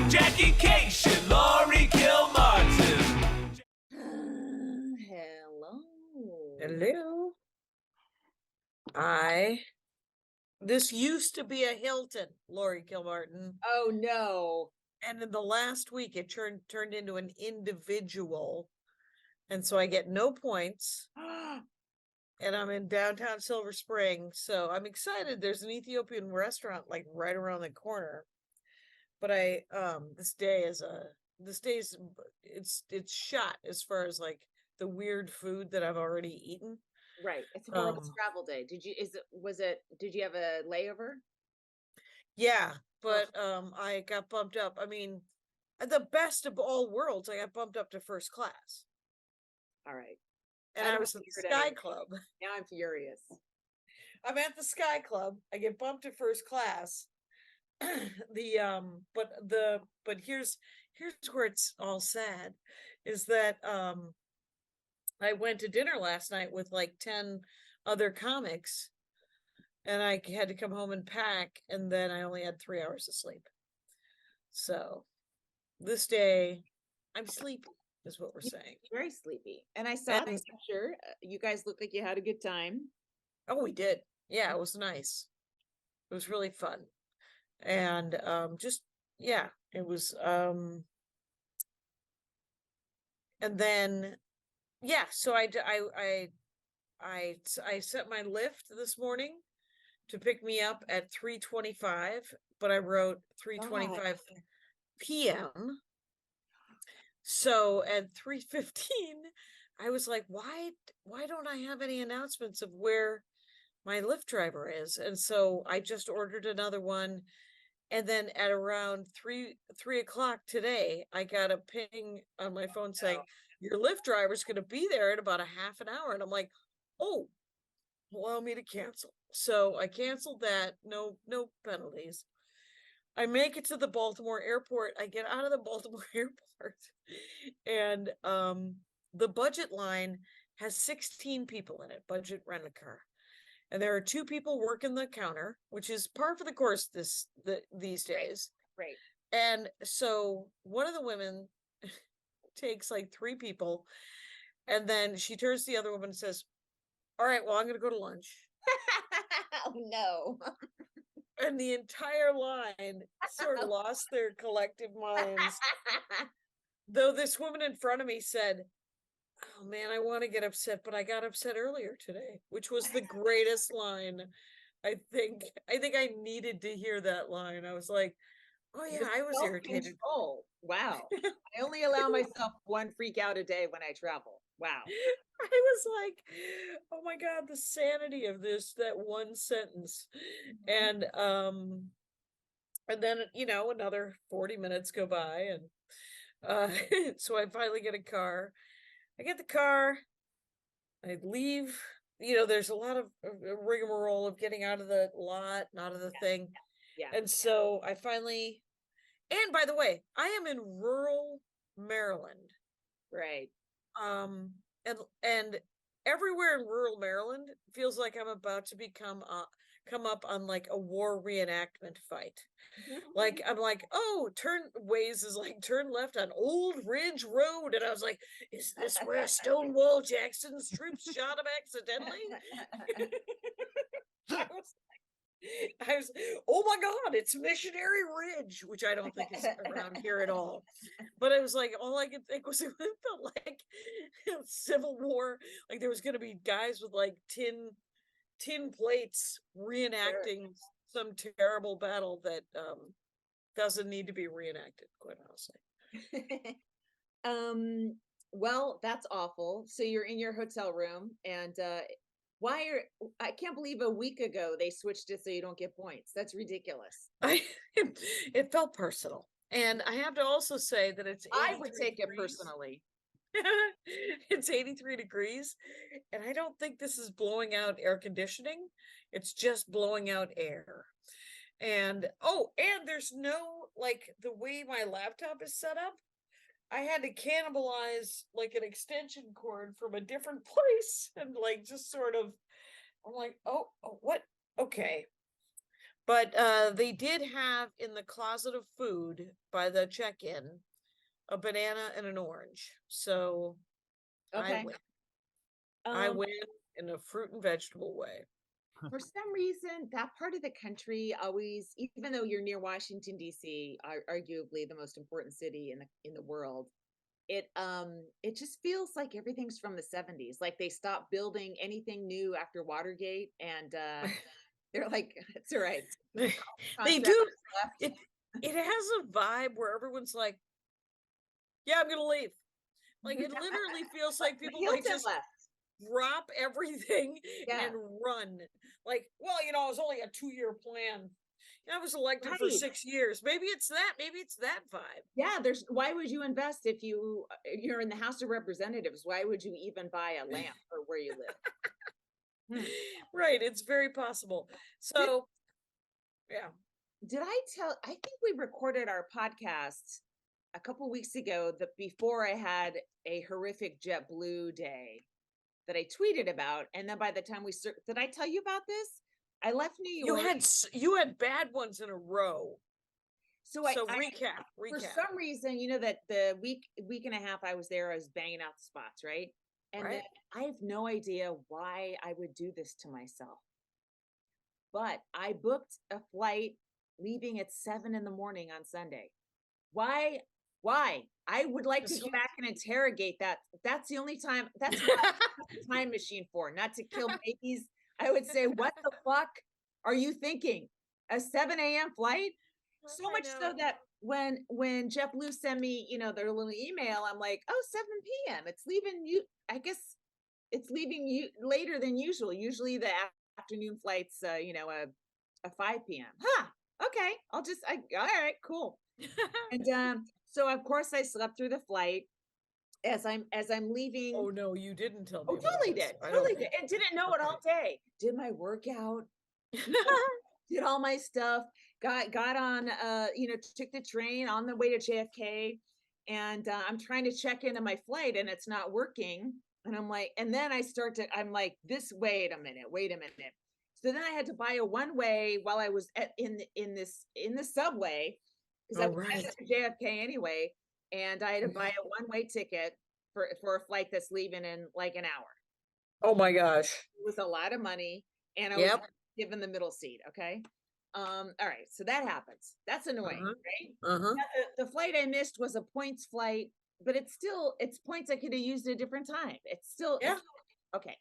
Jackie Cation, Laurie Kilmartin. Hello. Hello. This used to be a Hilton, Laurie Kilmartin, Oh no. and in the last week it turned into an individual, and so I get no points. And I'm in downtown Silver Spring, so I'm excited. There's an Ethiopian restaurant like right around the corner. But this day is it's shot as far as like the weird food that I've already eaten. Right. It's more of a travel day. Did you have a layover? Yeah, but I got bumped up. I mean, the best of all worlds, I got bumped up to first class. All right. And I was at the Sky Club. Now I'm furious. I'm at the Sky Club. I get bumped to first class. But here's where it's all sad, is that I went to dinner last night with like 10 other comics, and I had to come home and pack, and then I only had 3 hours of sleep. So this day I'm sleepy, is what we're saying. Very sleepy. And I saw the picture. You guys look like you had a good time. Oh, we did. Yeah, it was nice. It was really fun. And it was and then so I set my Lyft this morning to pick me up at 3:25, but I wrote 3:25 p.m. So at 3:15 I was like, why don't I have any announcements of where my Lyft driver is? And so I just ordered another one. And then at around 3 o'clock today, I got a ping on my phone saying, your Lyft driver's going to be there in about a half an hour. And I'm like, oh, allow me to cancel. So I canceled that. No penalties. I make it to the Baltimore airport. I get out of the Baltimore airport, and the budget line has 16 people in it, budget rent-a-car. And there are 2 people working the counter, which is par for the course these days. Right. And so one of the women takes like 3 people, and then she turns to the other woman and says, all right, well, I'm going to go to lunch. Oh, no. And the entire line sort of lost their collective minds. Though this woman in front of me said, oh man, I want to get upset, but I got upset earlier today, which was the greatest line. I think I needed to hear that line. I was like, oh yeah, I was irritated. Wow. I only allow myself one freak out a day when I travel. Wow. I was like, oh my God, the sanity of that one sentence. And then, another 40 minutes go by, and so I finally get a car. I get the car, I leave, there's a lot of rigmarole of getting out of the lot and out of the thing. Yeah. And so I finally, and by the way, I am in rural Maryland. Right. And everywhere in rural Maryland feels like I'm about to come up on like a war reenactment fight. Like, I'm like, oh, Waze is like, turn left on Old Ridge Road. And I was like, is this where Stonewall Jackson's troops shot him accidentally? I was, oh my God, it's Missionary Ridge, which I don't think is around here at all. But it was like, all I could think was it felt like Civil War. Like there was going to be guys with like tin plates reenacting some terrible battle that doesn't need to be reenacted, quite honestly. Well, that's awful. So you're in your hotel room, and I can't believe a week ago they switched it so you don't get points. That's ridiculous. It felt personal. And I have to also say that I would take it personally. It's 83 degrees, and I don't think this is blowing out air conditioning. It's just blowing out air. And there's no, like, the way my laptop is set up, I had to cannibalize like an extension cord from a different place, and like just sort of, I'm like, oh what? Okay. But they did have in the closet of food by the check-in a banana and an orange. So I Okay. win. I Um, win in a fruit and vegetable way. for some reason, that part of the country always, even though you're near Washington D.C., arguably the most important city in the world, it just feels like everything's from the 70s. Like they stopped building anything new after Watergate, and they're like, it's all right. They Concept do. left. It has a vibe where everyone's like, yeah, I'm gonna leave. Like it literally feels like people like Hilton just left. drop everything Yeah. and run. Like, well, it was only a 2-year plan. I was elected for Right. 6 years. Maybe it's that. Maybe it's that vibe. Yeah, why would you invest if you're in the House of Representatives? Why would you even buy a lamp for where you live? Hmm. Right. It's very possible. So, yeah. Did I think we recorded our podcast a couple weeks ago that before I had a horrific JetBlue day that I tweeted about, and then by the time did I tell you about this? I left New York. You had bad ones in a row. So recap. For some reason, that the week and a half I was there, I was banging out the spots, right? And Right. then I have no idea why I would do this to myself. But I booked a flight leaving at 7 in the morning on Sunday. Why? Why? I would like to go back and interrogate that. That's the only time. That's what I use the time machine for, not to kill babies. I would say, what the fuck are you thinking? A 7 a.m. flight? So much so that when JetBlue sent me, their little email, I'm like, oh, 7 p.m. It's leaving you. I guess it's leaving you later than usual. Usually the afternoon flights, a 5 p.m. Huh. Okay. All right, cool. And so of course I slept through the flight as I'm leaving. Oh no, you didn't tell me. Oh, totally did. Totally did. And didn't know it all day. Did my workout, did all my stuff, got on took the train on the way to JFK, and I'm trying to check into my flight and it's not working. And I'm like, and then I'm like, wait a minute. So then I had to buy a one-way while I was in the subway, because I was headed to JFK anyway, and I had to buy a one-way ticket for a flight that's leaving in like an hour. Oh my gosh. It was a lot of money, and I was given the middle seat. Okay. All right. So that happens. That's annoying, right? Now, the flight I missed was a points flight, but it's points I could have used at a different time. It's still okay.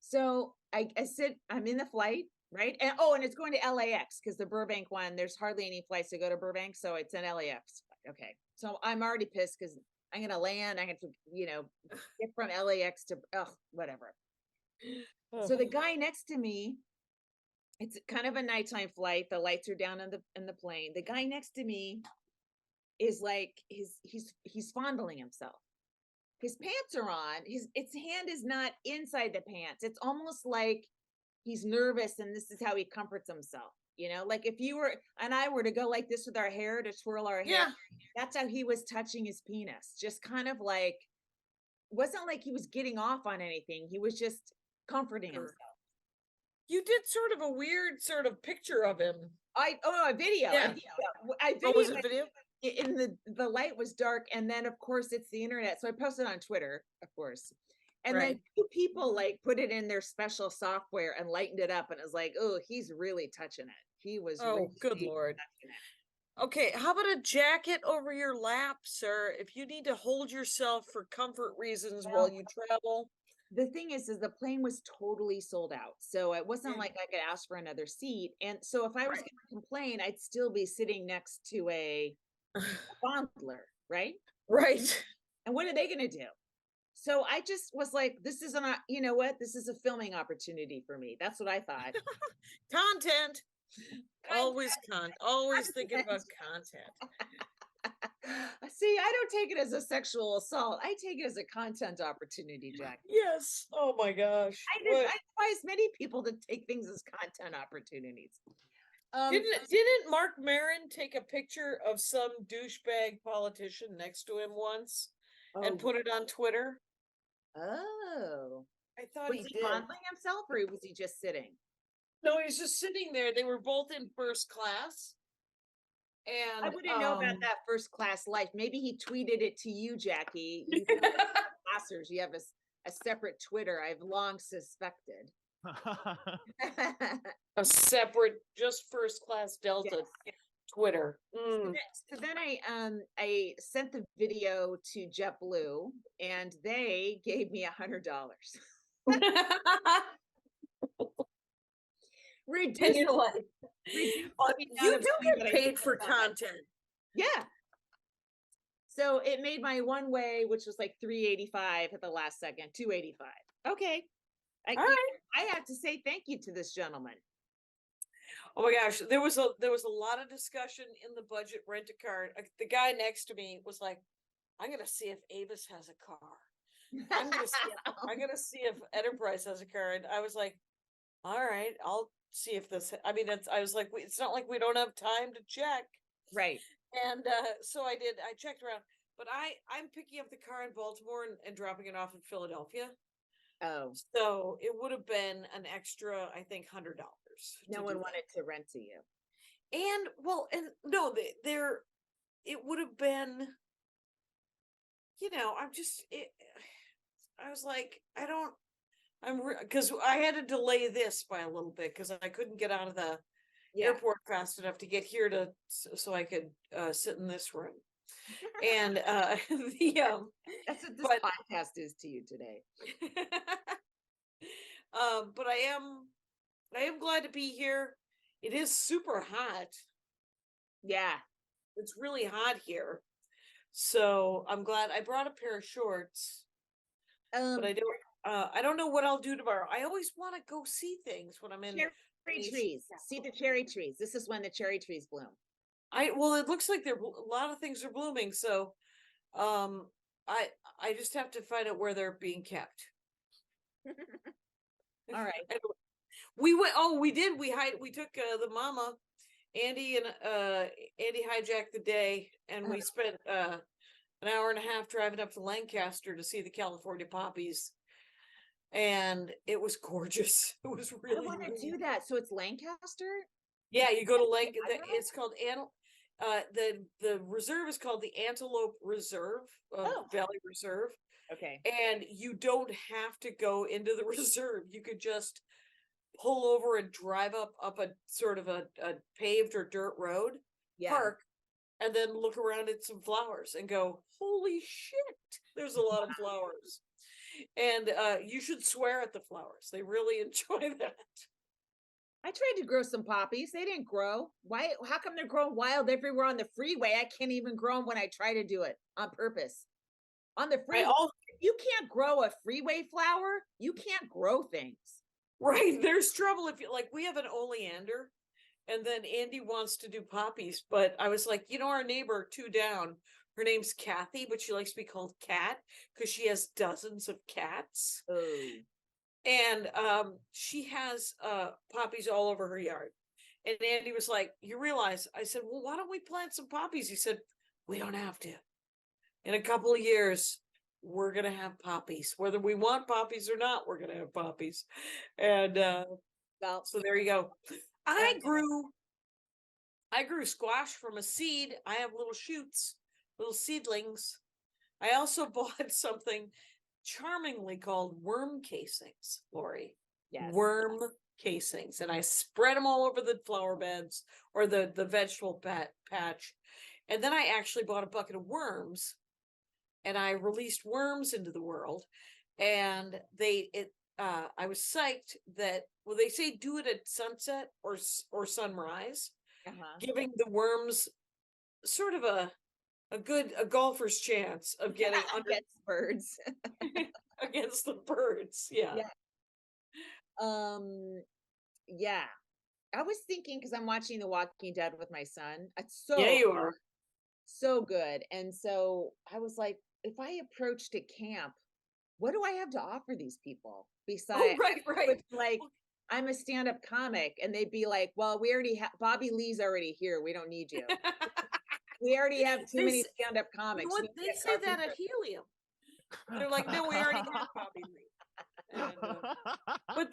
So I'm in the flight, right? And it's going to LAX, because the Burbank one, there's hardly any flights to go to Burbank, so it's an LAX. Okay. So I'm already pissed because I'm gonna land. I have to, get from LAX to whatever. So the guy next to me, it's kind of a nighttime flight. The lights are down in the plane. The guy next to me is like he's fondling himself. His pants are on. His hand is not inside the pants. It's almost like he's nervous, and this is how he comforts himself. Like if you and I were to go like this with our hair, to twirl our hair, that's how he was touching his penis. Just kind of like, wasn't like he was getting off on anything. He was just comforting himself. You did sort of a weird sort of picture of him. A video. Yeah. I videoed was it video? In the light was dark, and then of course it's the internet, so I posted on Twitter, of course, and then 2 people like put it in their special software and lightened it up, and it was like, oh, he's really touching it. He was really good Lord. Okay, how about a jacket over your lap, sir, if you need to hold yourself for comfort reasons while you travel? The thing is the plane was totally sold out, so it wasn't like I could ask for another seat. And so if I was going to complain, I'd still be sitting next to a fondler, right? Right. And what are they going to do? So I just was like, this is this is a filming opportunity for me. That's what I thought. Content. Always thinking about content. See, I don't take it as a sexual assault. I take it as a content opportunity, Jack. Yes. Oh my gosh. I advise many people to take things as content opportunities. Didn't Mark Maron take a picture of some douchebag politician next to him once and put it on Twitter? Oh. I thought was he fondling himself, or was he just sitting? No, he's just sitting there. They were both in first class. And I wouldn't know about that first class life. Maybe he tweeted it to you, Jackie. You passers, you have a separate Twitter. I've long suspected. a separate, just first class Delta Twitter. So then I sent the video to JetBlue, and they gave me $100. Reduced. You know what? You do get paid for content. Yeah. So it made my one way, which was like $3.85 at the last second, $2.85. Okay. All right. I have to say thank you to this gentleman. Oh my gosh, there was a lot of discussion in the budget rent-a-car. The guy next to me was like, "I'm gonna see if Avis has a car. I'm gonna see if Enterprise has a car." And I was like, "All right, I'll see if this." I mean, I was like, "It's not like we don't have time to check." Right. And so I did. I checked around, but I'm picking up the car in Baltimore and dropping it off in Philadelphia. Oh, so it would have been an extra, I think, $100. No one wanted to rent to you. And well, and no, there, it would have been, I was like, because I had to delay this by a little bit because I couldn't get out of the airport fast enough to get here so I could sit in this room. And that's what this podcast is to you today. But I am glad to be here. It is super hot. Yeah. It's really hot here. So I'm glad I brought a pair of shorts. But I don't know what I'll do tomorrow. I always want to go see things when I'm in cherry trees. See the cherry trees. This is when the cherry trees bloom. Well, it looks like a lot of things are blooming, so I just have to find out where they're being kept. All right. We went. Oh, we did. We took the mama, Andy, and Andy hijacked the day, and we spent an hour and a half driving up to Lancaster to see the California poppies, and it was gorgeous. It was really. I want to do that. So it's Lancaster. Yeah, you go to Lancaster. It's called the reserve is called the Antelope Reserve, Valley Reserve. Okay. And you don't have to go into the reserve. You could just pull over and drive up a sort of a paved or dirt road, park, and then look around at some flowers and go, "Holy shit, there's a lot of flowers." And you should swear at the flowers. They really enjoy that. I tried to grow some poppies. They didn't grow. Why? How come they're growing wild everywhere on the freeway? I can't even grow them when I try to do it on purpose. On the freeway, you can't grow a freeway flower. You can't grow things. Right. There's trouble if you we have an oleander, and then Andy wants to do poppies. But I was like, our neighbor 2 down, her name's Kathy, but she likes to be called Cat because she has dozens of cats. Oh. And she has poppies all over her yard. And Andy was like, "You realize," I said, "Well, why don't we plant some poppies?" He said, "We don't have to. In a couple of years, we're going to have poppies. Whether we want poppies or not, we're going to have poppies." And so there you go. I grew squash from a seed. I have little shoots, little seedlings. I also bought something charmingly called worm casings, Laurie. Yes. Worm casings. And I spread them all over the flower beds or the vegetable patch. And then I actually bought a bucket of worms and I released worms into the world. And I was psyched that, well, they say do it at sunset or sunrise, giving the worms sort of a golfer's chance of getting against birds. against the birds. Yeah. Yeah. I was thinking, because I'm watching The Walking Dead with my son. It's You are so good. And so I was like, if I approached a camp, what do I have to offer these people besides right. I'm a stand-up comic, and they'd be like, "Well, we already have Bobby Lee's already here. We don't need you. We already have too many stand-up comics." You know what? They say that at Helium. They're like, "No, we already have Bobby Lee." And, but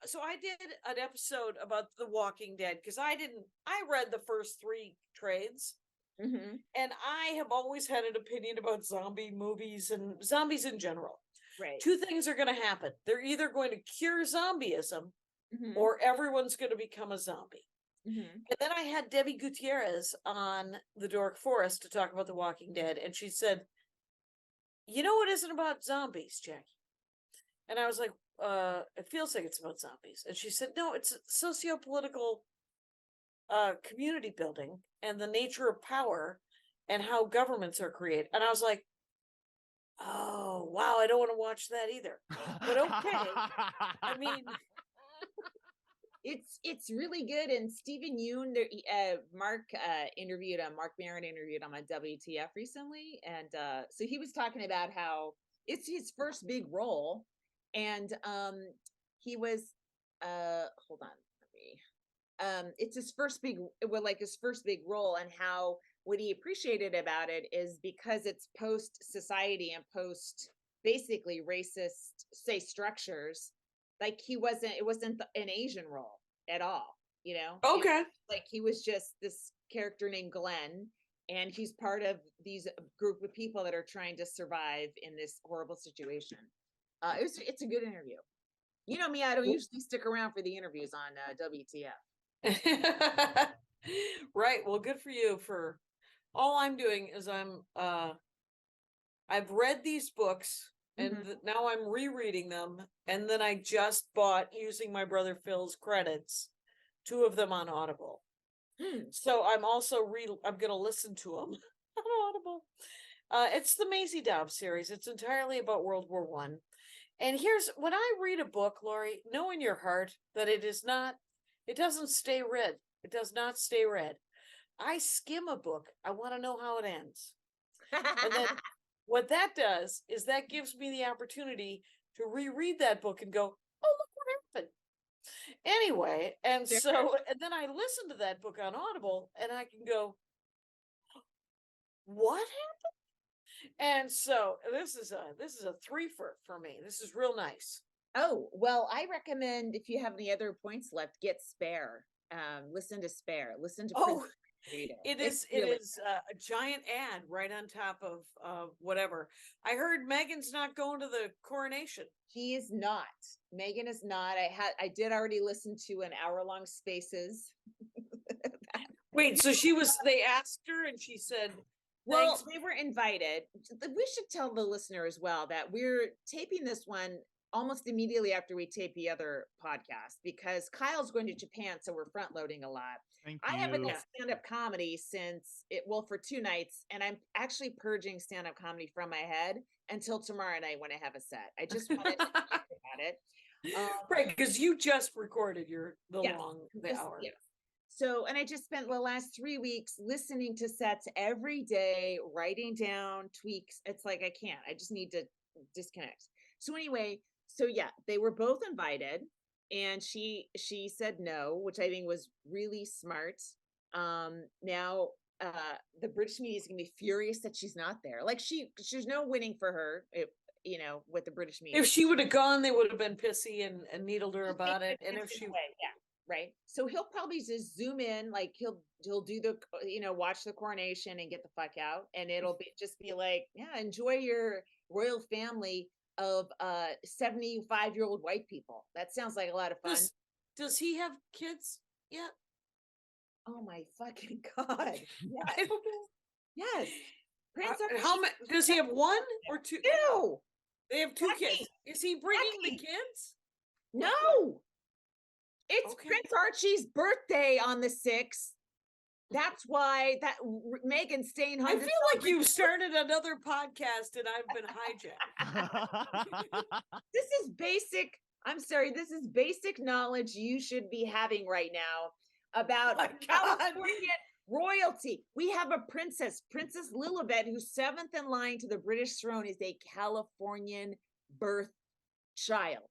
so I did an episode about The Walking Dead because I read the first 3 trades. Mm-hmm. And I have always had an opinion about zombie movies and zombies in general. Right. 2 things are going to happen. They're either going to cure zombieism Mm-hmm. or everyone's going to become a zombie. Mm-hmm. And then I had Debbie Gutierrez on The Dork Forest to talk about The Walking Dead. And she said, you know what isn't about zombies, Jackie? And I was like, it feels like it's about zombies. And she said, no, it's socio-political community building and the nature of power and how governments are created. And I was like, oh, wow, I don't want to watch that either. But okay. I mean, it's really good. And Stephen Yoon, Mark Maron interviewed him on WTF recently. And so he was talking about how it's his first big role. And he was, hold on, it's his first big role, and how what he appreciated about it is because it's post society and post basically racist structures. Like it wasn't an Asian role at all, you know? okay. Like he was just this character named Glenn, and he's part of these group of people that are trying to survive in this horrible situation. It's a good interview. You know me, I don't usually stick around for the interviews on WTF. Right. Well, good for you. For all I'm doing is I've read these books and now I'm rereading them. And then I just bought, using my brother Phil's credits, 2 of them on Audible. So I'm also I'm going to listen to them on Audible. It's the Maisie Dobbs series. It's entirely about World War I. And here's, when I read a book, Laurie, know in your heart that it doesn't stay read. It does not stay read. I skim a book. I want to know how it ends. And then what that does is that gives me the opportunity to reread that book and go, oh, look what happened. Anyway, and then I listen to that book on Audible and I can go, what happened? And so this is a threefer for me. This is real nice. Oh, well, I recommend, if you have any other points left, get Spare. Listen to Spare. Listen to Prince. It is a giant ad right on top of whatever. I heard Meghan's not going to the coronation. She is not. Meghan is not. I did already listen to an hour-long Spaces. Wait, so they asked her and she said, well, they were invited. We should tell the listener as well that we're taping this one almost immediately after we tape the other podcast, because Kyle's going to Japan, so we're front loading a lot. I haven't done stand-up comedy for 2 nights, and I'm actually purging stand-up comedy from my head until tomorrow night when I have a set. I just wanted to talk about it. Right, because you just recorded the hour. Yeah. So, and I just spent the last 3 weeks listening to sets every day, writing down tweaks. It's like, I can't, I just need to disconnect. So anyway, they were both invited, and she said no, which I think was really smart. Now, the British media is gonna be furious that she's not there. Like there's no winning for her, with the British media. If she would have gone, they would have been pissy and needled her about it. And if she, right. So he'll probably just zoom in, like he'll do the, watch the coronation and get the fuck out. And it'll be like, yeah, enjoy your royal family of 75-year-old white people. That sounds like a lot of fun. Does he have kids yet? Oh my fucking God. Yes. I don't know. Yes. Prince how many does he have? 1 or 2? 2. They have 2 kids. Is he bringing the kids? No. It's Prince Archie's birthday on the 6th. That's why Meghan's staying home. I feel like you started another podcast and I've been hijacked. This is basic. I'm sorry. This is basic knowledge you should be having right now about Californian royalty. We have a Princess Lilibet, who's 7th in line to the British throne, is a Californian birth child.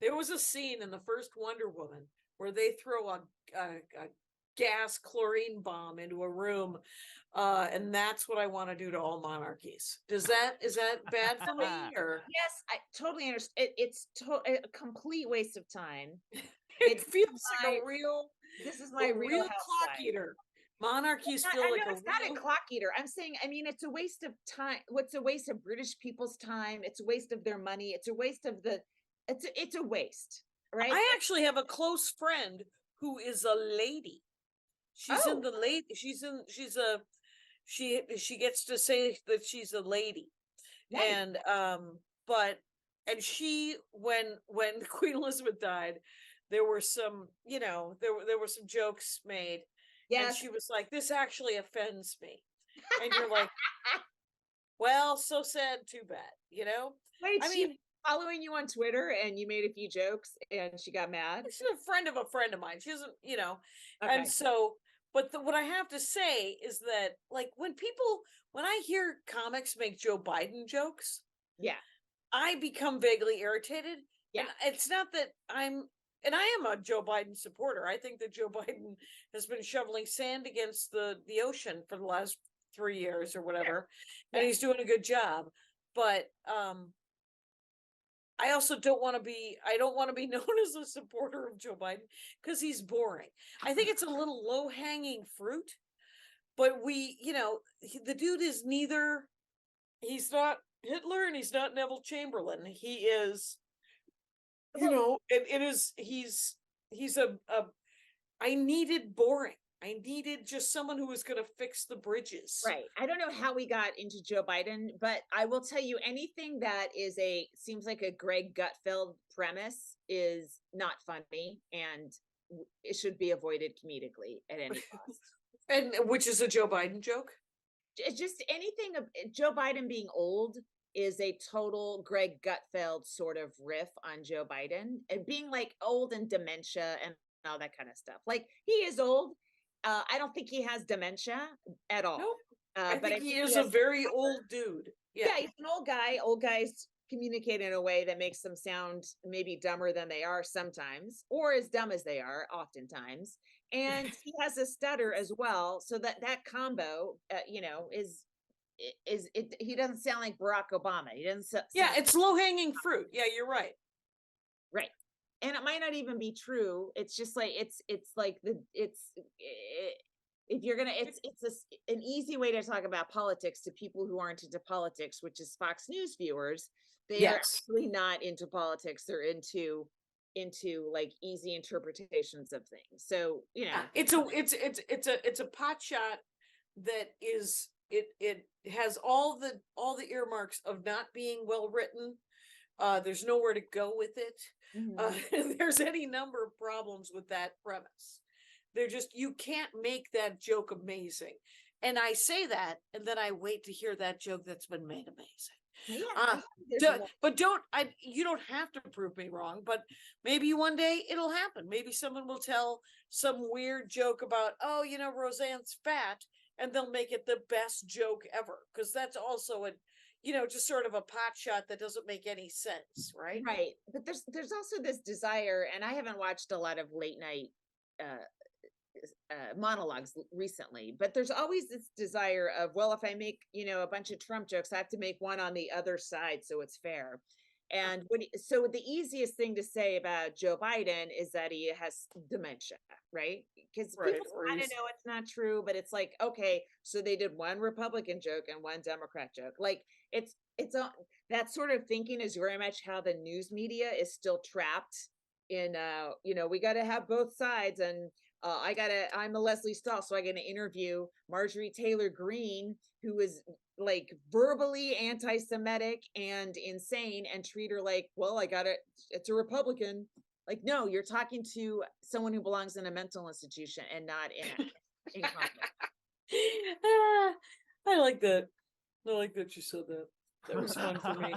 There was a scene in the first Wonder Woman where they throw a gas chlorine bomb into a room And that's what I want to do to all monarchies. Is that bad for me, or? Yes, I totally understand. It's a complete waste of time. It feels like this is my real clock side. eater. Monarchies I feel like know it's not a clock eater. I'm saying, I mean, it's a waste of time. What's a waste of British people's time? It's a waste of their money. It's a waste of it's a waste, right? I actually have a close friend who is a lady. She's in Oh, the lady. She gets to say that she's a lady. nice. And and she, when Queen Elizabeth died, there were some, there were some jokes made. And Yes. she was like, this actually offends me. And you're like, well, so sad, too bad, Wait, I she mean, following you on Twitter and you made a few jokes and she got mad? she's a friend of mine. She doesn't, Okay. and so, but what I have to say is that, like, when I hear comics make Joe Biden jokes, Yeah. I become vaguely irritated. Yeah. And it's not that and I am a Joe Biden supporter. I think that Joe Biden has been shoveling sand against the ocean for the last 3 years or whatever, and he's doing a good job. But I also don't want to be known as a supporter of Joe Biden because he's boring. I think it's a little low hanging fruit, but the dude is neither. He's not Hitler and he's not Neville Chamberlain. He is, he's a I needed boring. I needed just someone who was going to fix the bridges. Right. I don't know how we got into Joe Biden, but I will tell you anything that seems like a Greg Gutfeld premise is not funny and it should be avoided comedically at any cost. And which is a Joe Biden joke? Just anything of Joe Biden being old is a total Greg Gutfeld sort of riff on Joe Biden and being like old and dementia and all that kind of stuff. Like he is old. I don't think he has dementia at all. Nope. I think he is a very old dude. Yeah, he's an old guy. Old guys communicate in a way that makes them sound maybe dumber than they are sometimes, or as dumb as they are oftentimes. And he has a stutter as well, so that combo, he doesn't sound like Barack Obama. He doesn't. It's low hanging fruit. Yeah, you're right. Right. And it might not even be true. It's just like if you're gonna an easy way to talk about politics to people who aren't into politics, which is Fox News viewers. They are actually not into politics. They're into like easy interpretations of things. So it's a pot shot that is it has all the earmarks of not being well written. There's nowhere to go with it. There's any number of problems with that premise. You can't make that joke amazing. And I say that, and then I wait to hear that joke that's been made amazing. But you don't have to prove me wrong, but maybe one day it'll happen. Maybe someone will tell some weird joke about, Roseanne's fat, and they'll make it the best joke ever. Because that's also just sort of a pot shot that doesn't make any sense, right? Right. But there's also this desire, and I haven't watched a lot of late night monologues recently, but there's always this desire of, well, if I make a bunch of Trump jokes, I have to make one on the other side so it's fair. And so the easiest thing to say about Joe Biden is that he has dementia, right? Because people kind of know it's not true, but it's like, okay, so they did one Republican joke and one Democrat joke. Like that sort of thinking is very much how the news media is still trapped in, we got to have both sides. And I'm a Leslie Stahl, so I got to interview Marjorie Taylor Greene, who is like verbally anti-Semitic and insane, and treat her like, well, it's a Republican. Like, no, you're talking to someone who belongs in a mental institution and not in Congress. I like that. I like that you said that. That was fun for me.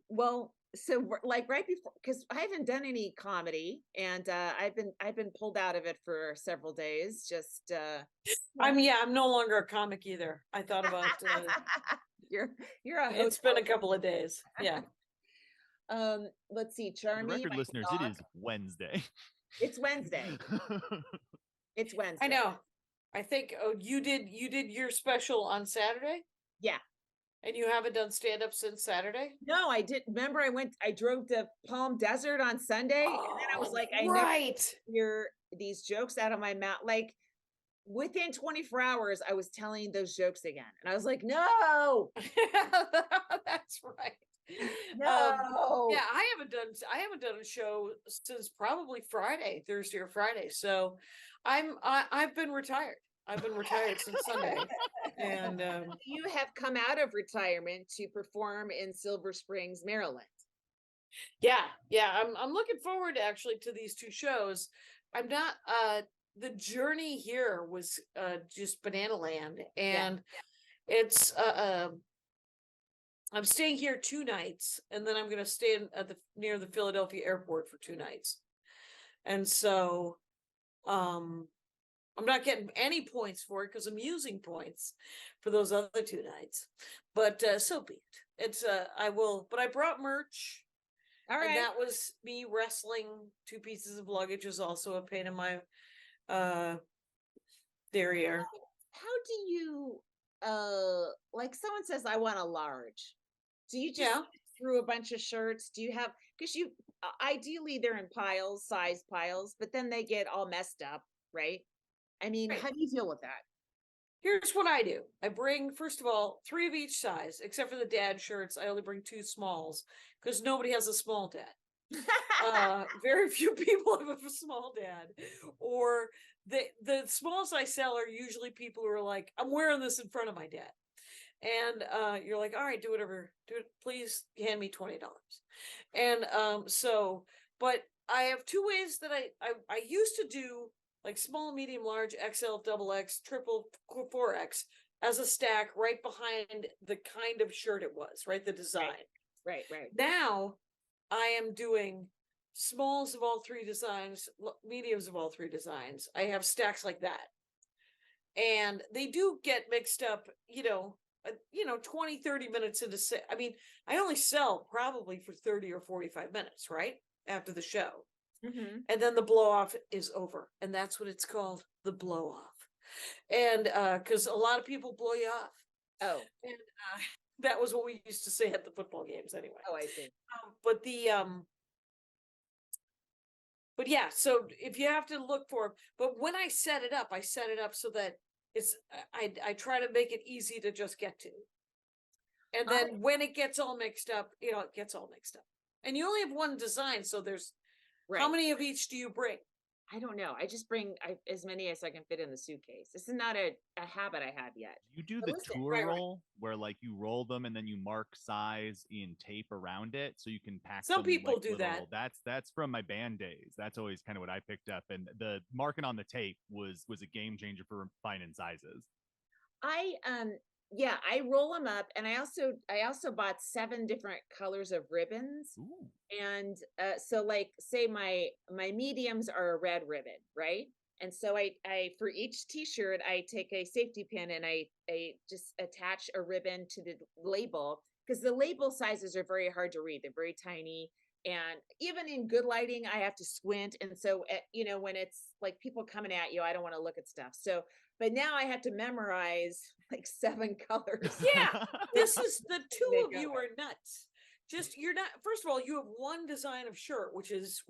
Well, so like right before, because I haven't done any comedy, and I've been pulled out of it for several days. Just I'm no longer a comic either. I thought about you're a host. It's been a couple of days. Yeah. Let's see, Charmy. For the record, listeners, it is Wednesday. It's Wednesday. It's Wednesday. I know. I think, oh, you did your special on Saturday? Yeah. And you haven't done stand-up since Saturday? No, I didn't. Remember, I drove to Palm Desert on Sunday, and then I was like, I never hear these jokes out of my mouth. Like within 24 hours, I was telling those jokes again, and I was like, no, that's right. no. Yeah, I haven't done a show since probably Thursday or Friday. So I've been retired. I've been retired since Sunday. And You have come out of retirement to perform in Silver Springs, Maryland. yeah, I'm looking forward actually to these two shows. I'm not the journey here was just banana land, and it's I'm staying here 2 nights, and then I'm going to stay near the Philadelphia airport for 2 nights. And so I'm not getting any points for it because I'm using points for those other 2 nights. But so be it. It's but I brought merch. All right. And that was me wrestling 2 pieces of luggage was also a pain in my derriere. How do you like someone says I want a large? Do you just through a bunch of shirts? Do you have, because you ideally they're in size piles, but then they get all messed up, right? I mean, how do you deal with that? Here's what I do. I bring, first of all, 3 of each size, except for the dad shirts. I only bring 2 smalls because nobody has a small dad. Very few people have a small dad. Or the smalls I sell are usually people who are like, I'm wearing this in front of my dad. And you're like, all right, do whatever. Do it. Please hand me $20. And but I have 2 ways that I used to do like small, medium, large, XL, double X, triple, 4X as a stack right behind the kind of shirt it was, right? The design. Right. Now I am doing smalls of all 3 designs, mediums of all 3 designs. I have stacks like that. And they do get mixed up, 20, 30 minutes into I mean, I only sell probably for 30 or 45 minutes, right? After the show. Mm-hmm. And then the blow off is over. And that's what it's called, the blow off. And because a lot of people blow you off. Oh. And that was what we used to say at the football games anyway. Oh, I see. But yeah, so if you have to look for, but when I set it up so that I try to make it easy to just get to. And then when it gets all mixed up, it gets all mixed up. And you only have 1 design, so there's how many of each do you bring? I don't know. I just bring as many as I can fit in the suitcase. This is not a habit I have yet. You do the tour roll where like you roll them and then you mark size in tape around it so you can pack Some them people like do little, that. That's from my band days. That's always kind of what I picked up, and the marking on the tape was a game changer for finding sizes. I roll them up, and I also bought 7 different colors of ribbons. Ooh. And so like say my mediums are a red ribbon, right? And so I for each t-shirt I take a safety pin and I just attach a ribbon to the label, because the label sizes are very hard to read. They're very tiny, and even in good lighting I have to squint, and so when it's like people coming at you, I don't want to look at stuff. So but now I have to memorize like 7 colors. Yeah, this is the 2 of you are nuts. Just you're not. First of all, you have 1 design of shirt, which is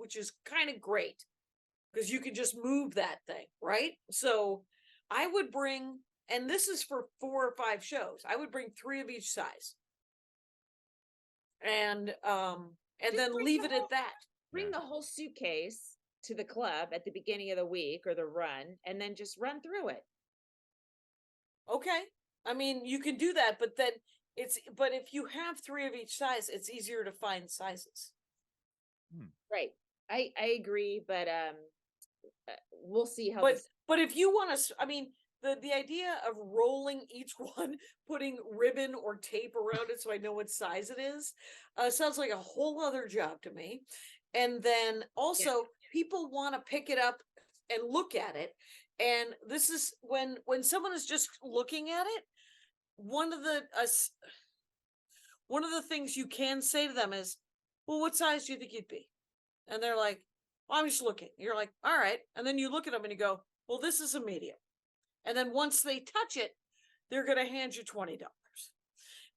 kind of great because you can just move that thing, right? So I would bring, and this is for 4 or 5 shows. I would bring 3 of each size, and then leave it at that. Bring the whole suitcase to the club at the beginning of the week or the run, and then just run through it. Okay. I mean, you can do that, but then but if you have 3 of each size, it's easier to find sizes. Right. I agree, but we'll see how but if you want to, I mean, the idea of rolling each one, putting ribbon or tape around it so I know what size it is, sounds like a whole other job to me. And then also people want to pick it up and look at it. And this is when someone is just looking at it, one of the things you can say to them is, well, what size do you think you'd be? And they're like, well, I'm just looking. You're like, all right. And then you look at them and you go, well, this is a medium. And then once they touch it, they're going to hand you $20.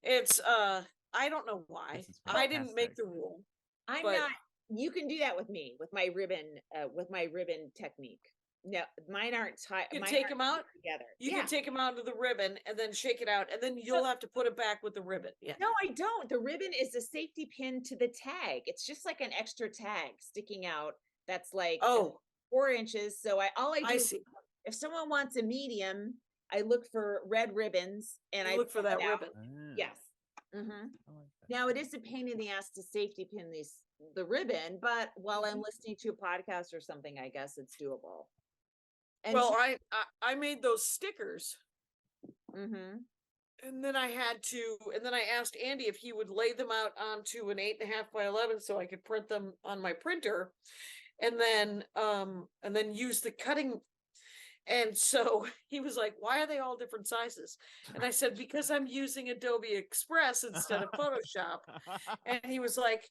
It's, I don't know why. I didn't make the rule. I'm but- not, you can do that with me, with my ribbon technique. No, mine aren't tied. You can take them out together. You can take them out of the ribbon and then shake it out, and then you'll have to put it back with the ribbon. Yeah. No, I don't. The ribbon is a safety pin to the tag. It's just like an extra tag sticking out. That's like 4 inches. So all I do is, see. if someone wants a medium, I look for red ribbons and I look for that ribbon. Yes. Now it is a pain in the ass to safety pin the ribbon, but while I'm listening to a podcast or something, I guess it's doable. And well, I made those stickers. Mm-hmm. And then I asked Andy if he would lay them out onto an 8.5 by 11 so I could print them on my printer, and then use the cutting. And so he was like, "Why are they all different sizes?" And I said, "Because I'm using Adobe Express instead of Photoshop." And he was like,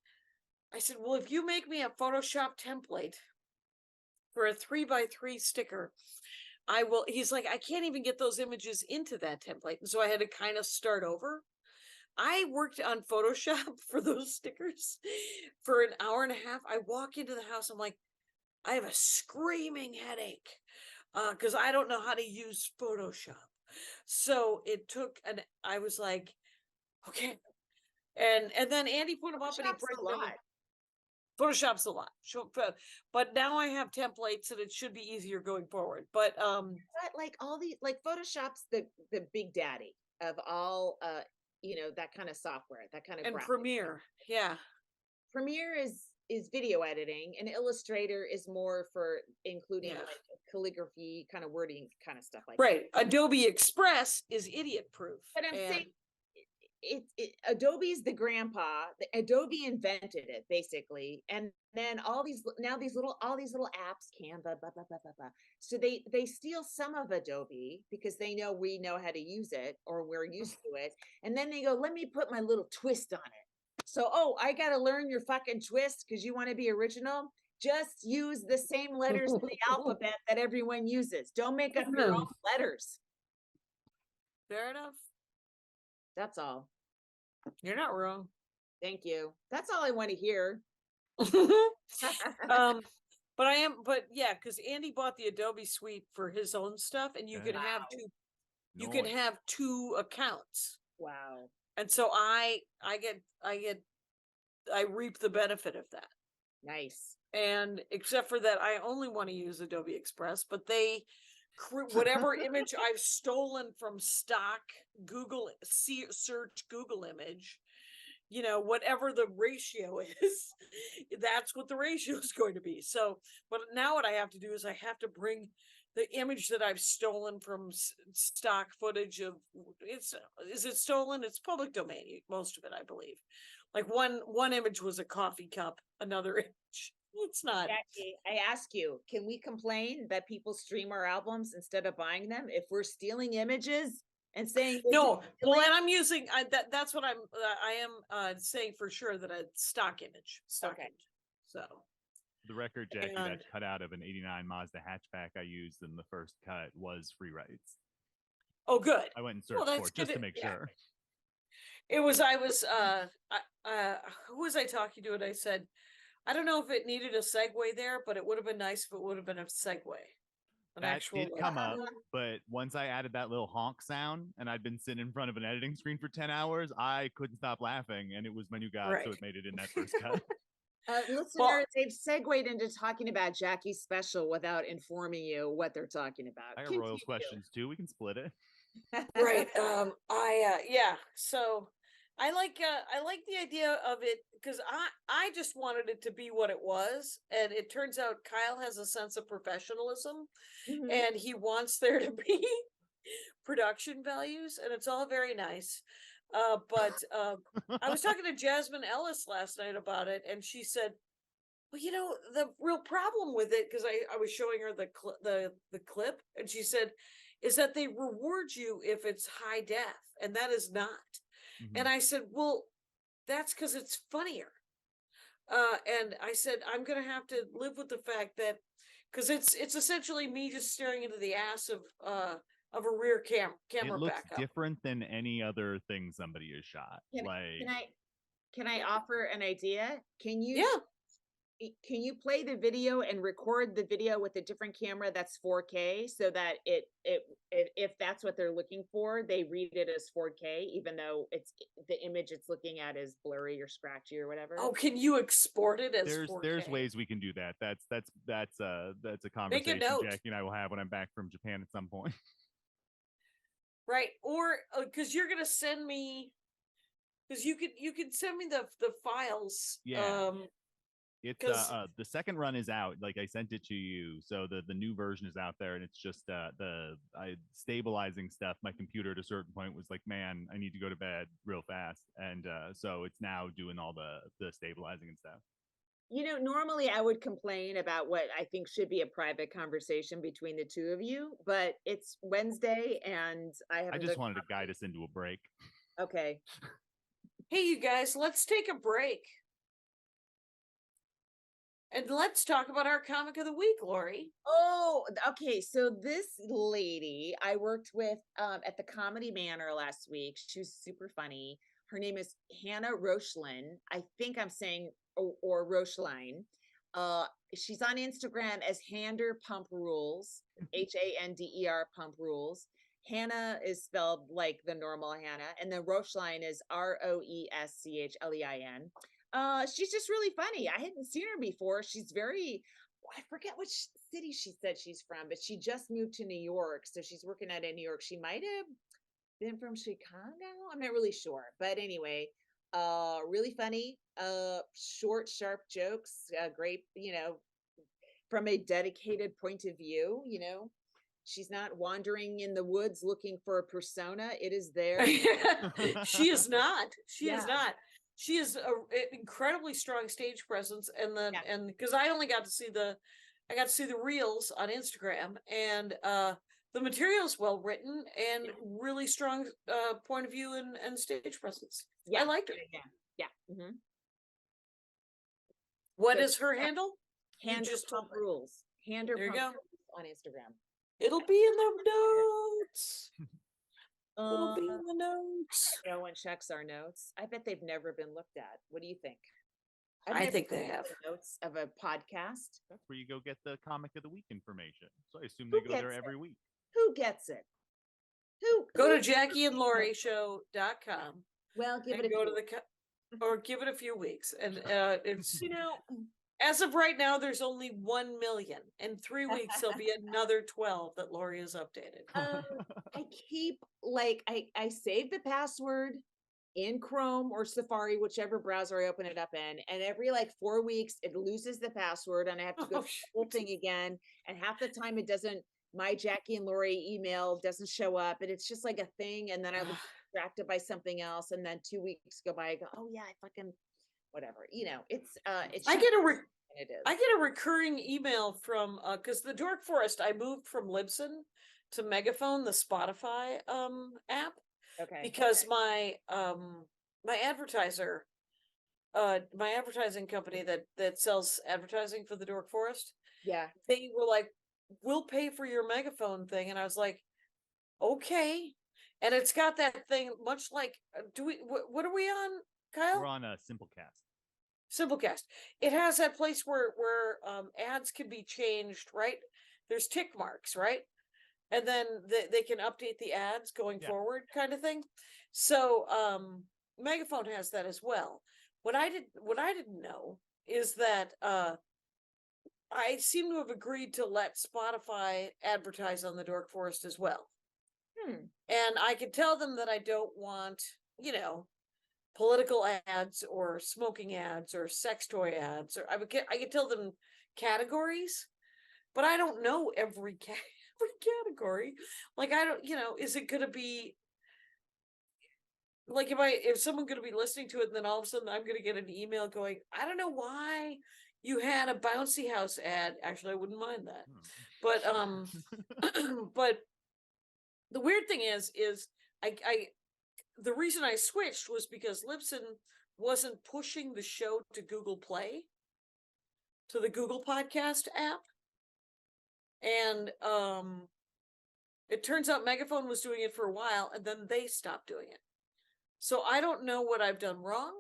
I said, "Well, if you make me a Photoshop template for a 3x3 sticker, I will." He's like, "I can't even get those images into that template." And so I had to kind of start over. I worked on Photoshop for those stickers for an hour and a half. I walk into the house, I'm like, I have a screaming headache because I don't know how to use Photoshop. So it took I was like, okay. And then Andy put them up and he printed them. Photoshop's a lot. But now I have templates and it should be easier going forward. But like all these, like Photoshop's the big daddy of all that kind of software, that kind of and graphic. Premiere. Yeah. Premiere is video editing, and Illustrator is more for including like calligraphy, kind of wording, kind of stuff like that. Right. Adobe Express is idiot proof. But I'm saying Adobe's the grandpa. Adobe invented it basically, and then all these little apps, Canva, blah, blah, blah, blah, blah. So they steal some of Adobe because they know we know how to use it or we're used to it, and then they go, "Let me put my little twist on it." So I got to learn your fucking twist because you want to be original. Just use the same letters in the alphabet that everyone uses. Don't make up your own letters. Fair enough. That's all. You're not wrong. Thank you. That's all I want to hear. But yeah, because Andy bought the Adobe suite for his own stuff, and you can have two accounts. Wow. And so I reap the benefit of that. Nice. And except for that, I only want to use Adobe Express, but whatever image I've stolen from stock Google search Google image, whatever the ratio is, that's what the ratio is going to be. So, but now what I have to do is I have to bring the image that I've stolen from stock footage of is it stolen? It's public domain, most of it, I believe. Like one image was a coffee cup, another image. It's not. Jackie, I ask you, can we complain that people stream our albums instead of buying them if we're stealing images and saying no? Well, and I'm using that's what I am saying for sure, that a stock image. Image. So the record, Jackie, that cut out of an '89 Mazda hatchback I used in the first cut was free rights. Oh, good. I went and searched for it just to make sure. It was. Who was I talking to? And I said, I don't know if it needed a segue there, but it would have been nice if it would have been a segue. That did come up, but once I added that little honk sound and I'd been sitting in front of an editing screen for 10 hours, I couldn't stop laughing, and it was my new god, so it made it in that first cut. Listeners, they've segued into talking about Jackie's special without informing you what they're talking about. I got Royals questions too. We can split it. Right. So I like the idea of it because I just wanted it to be what it was, and it turns out Kyle has a sense of professionalism, and he wants there to be production values, and it's all very nice. But I was talking to Jasmine Ellis last night about it, and she said, "Well, the real problem with it," because I was showing her the clip, and she said, "is that they reward you if it's high def, and that is not." And I said, "Well, that's because it's funnier." And I said, "I'm going to have to live with the fact that because it's essentially me just staring into the ass of a rear camera It looks backup. different than any other thing somebody has shot. Can I offer an idea? Can you Yeah. play the video and record the video with a different camera that's 4K so that it if that's what they're looking for, they read it as 4K, even though it's the image it's looking at is blurry or scratchy or whatever. Oh, can you export it as 4K? There's ways we can do that. That's a conversation Jackie and I will have when I'm back from Japan at some point. Right. Or because you're gonna send me, because you could send me the files. Yeah. It's the second run is out. Like I sent it to you, so the new version is out there, and it's just the stabilizing stuff. My computer at a certain point was like, man, I need to go to bed real fast, and so it's now doing all the stabilizing and stuff. You know, normally I would complain about what I think should be a private conversation between the two of you, but it's Wednesday and I just wanted to guide us into a break. Okay. Hey, you guys, let's take a break. And let's talk about our comic of the week, Laurie. Oh, okay. So this lady I worked with at the Comedy Manor last week. She was super funny. Her name is Hannah Roeschlein. I think I'm saying or Roeschlein. She's on Instagram as Hander Pump Rules, HANDER Pump Rules. Hannah is spelled like the normal Hannah, and then Roeschlein is ROESCHLEIN. She's just really funny. I hadn't seen her before. She's very, I forget which city she said she's from, but she just moved to New York. So she's working out in New York. She might have been from Chicago. I'm not really sure. But anyway, really funny, short, sharp jokes, great, from a dedicated point of view, she's not wandering in the woods looking for a persona. It is there. She is not. She is not. She is an incredibly strong stage presence, and then and because I got to see the reels on Instagram, and the material is well written and really strong point of view and stage presence. I liked it. Yeah. Mm-hmm. What is her handle? Hander Pump Rules. Hander Pump Rules on Instagram. It'll be in the notes. It'll be in the notes. No one checks our notes. I bet they've never been looked at. What do you think? I think they have notes of a podcast. That's where you go get the comic of the week information. So I assume they go there every week. Who gets it? Go to JackieandLaurieShow.com. Well, give it a few weeks, and it's as of right now, there's only 1 million. In 3 weeks, there'll be another 12 that Laurie has updated. I keep I save the password in Chrome or Safari, whichever browser I open it up in, and every 4 weeks it loses the password, and I have to go through the whole thing again. And half the time it doesn't. My Jackie and Laurie email doesn't show up, and it's just like a thing. And then I was distracted by something else, and then 2 weeks go by. I go, oh yeah, I fucking whatever. It's. I get a recurring email from because the Dork Forest, I moved from Libsyn to Megaphone, the Spotify app. Okay. Because my advertising company that sells advertising for the Dork Forest. Yeah. They were like, we'll pay for your Megaphone thing, and I was like, okay. And it's got that thing much like what are we on, Kyle? We're on a Simplecast. It has that place where ads can be changed, right? There's tick marks, right? And then they can update the ads going forward, kind of thing. So Megaphone has that as well. What I didn't know is that I seem to have agreed to let Spotify advertise on the Dork Forest as well. And I could tell them that I don't want, political ads or smoking ads or sex toy ads, or I could tell them categories, but I don't know every category. Like, I don't, is it going to be like, if someone going to be listening to it, and then all of a sudden I'm going to get an email going, I don't know why you had a bouncy house ad. Actually, I wouldn't mind that. But, but the weird thing is the reason I switched was because Libsyn wasn't pushing the show to Google Play, to the Google Podcast app. And it turns out Megaphone was doing it for a while, and then they stopped doing it. So I don't know what I've done wrong.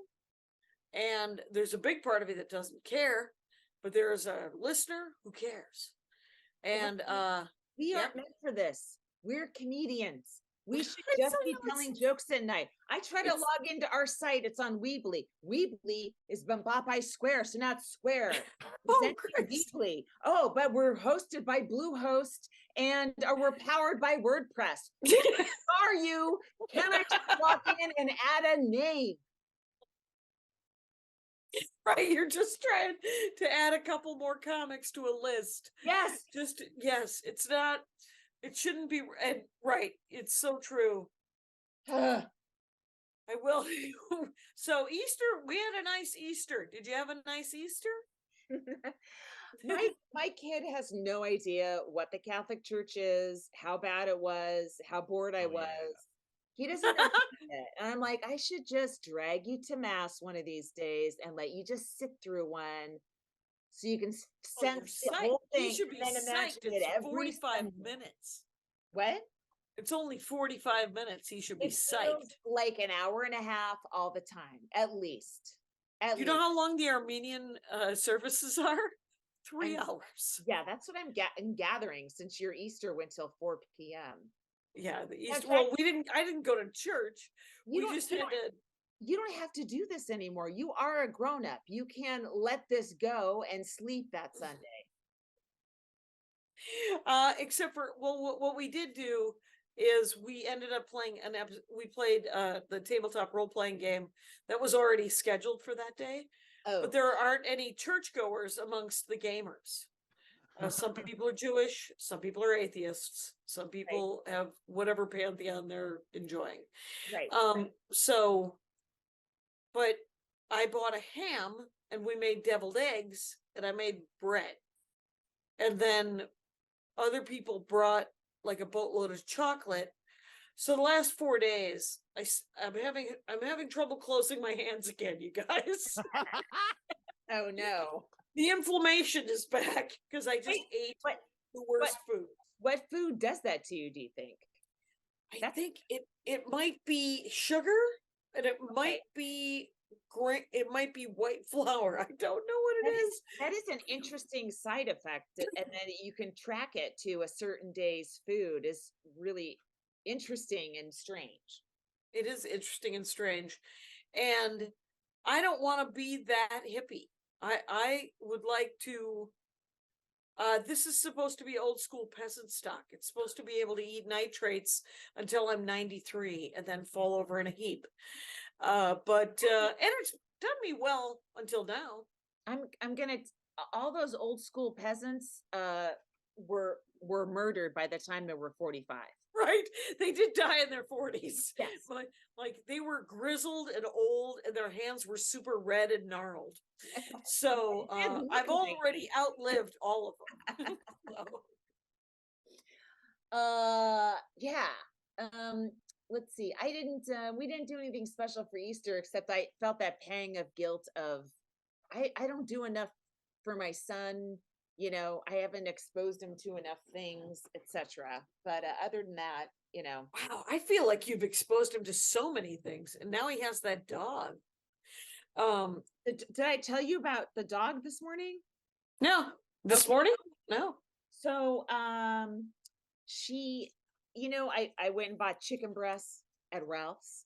And there's a big part of me that doesn't care, but there is a listener who cares. And we yep. aren't meant for this. We're comedians. We should I just don't be know, telling jokes at night. I try to log into our site. It's on Weebly. Weebly is Bumbapai Square, so not Square. Oh, Presenting deeply. Oh, but we're hosted by Bluehost and we're powered by WordPress. Who are you? Can I just log in and add a name? Right, you're just trying to add a couple more comics to a list. Yes. Just yes, it's not. It shouldn't be. And right, it's so true. I will. So Easter, we had a nice Easter. Did you have a nice Easter? My kid has no idea what the Catholic Church is, how bad it was, how bored I was. He doesn't know it. And I'm like, I should just drag you to mass one of these days and let you just sit through one so you can sense the whole thing. He should be psyched. It's 45 minutes. What? It's only 45 minutes. He should be It psyched. feels like an hour and a half all the time, at least. You know how long the Armenian services are? 3 hours. Yeah, that's what I'm gathering, since your Easter went till 4 p.m. Yeah, the Easter. Well, I didn't go to church. You don't have to do this anymore. You are a grown-up. You can let this go and sleep that Sunday. Except for, well, what we did do is we ended up playing we played the tabletop role-playing game that was already scheduled for that day. Oh. But there aren't any churchgoers amongst the gamers. Some people are Jewish, some people are atheists, some people have whatever pantheon they're enjoying. Right. So, but I bought a ham and we made deviled eggs and I made bread. And then other people brought like a boatload of chocolate. So the last 4 days, I'm having trouble closing my hands again, you guys. Oh no. The inflammation is back because I just ate the worst food. What food does that to you, do you think? I think it might be sugar and it might be white flour. I don't know what it is. That is an interesting side effect, and then you can track it to a certain day's food is really interesting and strange. It is interesting and strange. And I don't want to be that hippie. I would like to, this is supposed to be old school peasant stock. It's supposed to be able to eat nitrates until I'm 93 and then fall over in a heap. And it's done me well until now. I'm gonna, all those old school peasants were murdered by the time they were 45. Right, they did die in their 40s. Yes, like they were grizzled and old, and their hands were super red and gnarled. So I've already outlived all of them. Let's see. We didn't do anything special for Easter, except I felt that pang of guilt of I don't do enough for my son. You know, I haven't exposed him to enough things, etc. But other than that, you know. Wow, I feel like you've exposed him to so many things, and now he has that dog. Did I tell you about the dog this morning? No, this morning? No. So, she, I went and bought chicken breasts at Ralph's,